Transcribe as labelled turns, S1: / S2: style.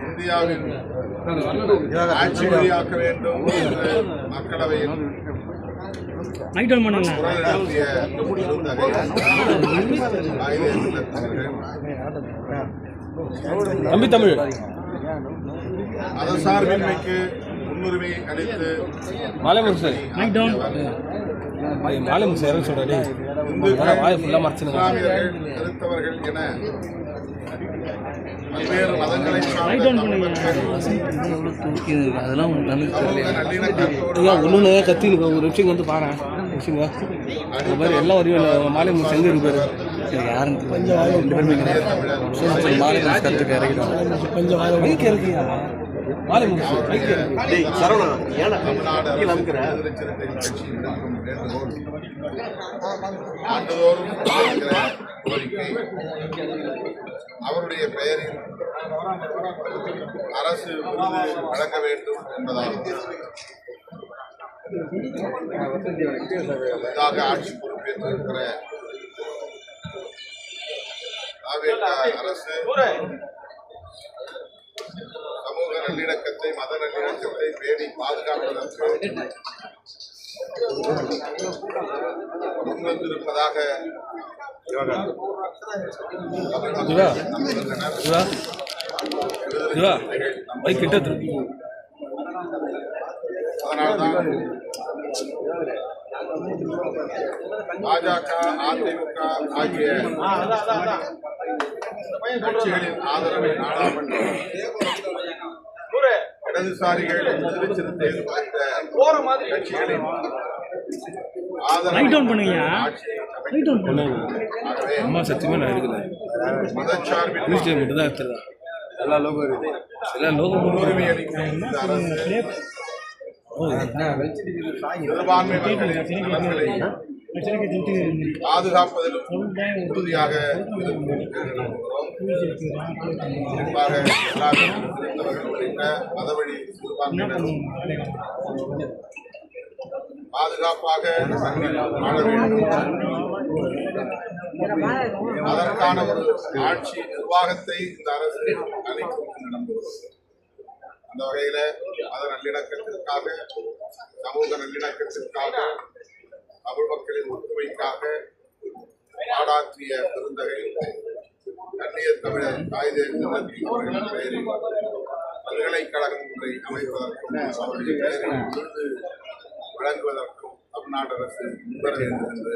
S1: இந்தியாவின் ஆட்சி மொழியாக்க வேண்டும் என்று மக்களவையில் மதசார்பின்மைக்கு முன்னுரிமை அளித்து கிறிஸ்தவர்கள் என பல்வேறு மதங்களை
S2: கத்தின்னு ஒரு நிமிஷம் வந்து பாரு எல்லாம் ஒரு மாலை செஞ்சு இருப்பாரு யாரும் மாலை கத்துக்க இறக்கியா மாலை
S1: ஆண்டுதோறும் அவருடைய பெயரில் அரசு விருது வழங்க வேண்டும் என்பதாகும். ஆட்சி பொறுப்பேற்றிருக்கிற அரசு சமூக நல்லிணக்கத்தை மத நல்லிணக்கத்தை பேணி பாதுகாப்பதற்கு முன்வந்திருப்பதாக அதனால்தான் பாஜக அதிமுக ஆகிய கட்சிகளின் ஆதரவை நாடாளுமன்றம் இடதுசாரிகள் சிறுத்தைகள் உள்ளிட்ட கட்சிகளின் முன்னுரிமை அளிக்கும் இந்த அரசு சிறுபான்மை மக்களின் பாதுகாப்பதிலும் உறுதியாக குறிப்பாக உள்ளிட்ட மதவழி சிறுபான்மையினர் பாதுகாப்பாக வாழ வேண்டும். அதற்கான ஒரு ஆட்சி நிர்வாகத்தை இந்த அரசு அளிக்கும் நடந்துள்ளது. அந்த வகையில மத நல்லிணக்கத்திற்காக சமூக நல்லிணக்கத்திற்காக தமிழ் மக்களின் ஒற்றுமைக்காக பாடாற்றிய பெருந்தகை கண்ணிய தமிழர் காகித பெயரில் பல்கலைக்கழகம் ஒன்றை அமைப்பதற்கும் அவருடைய பெயரில் விருது வழங்குவதற்கும் தமிழ்நாடு அரசு முன்வர வேண்டும் என்று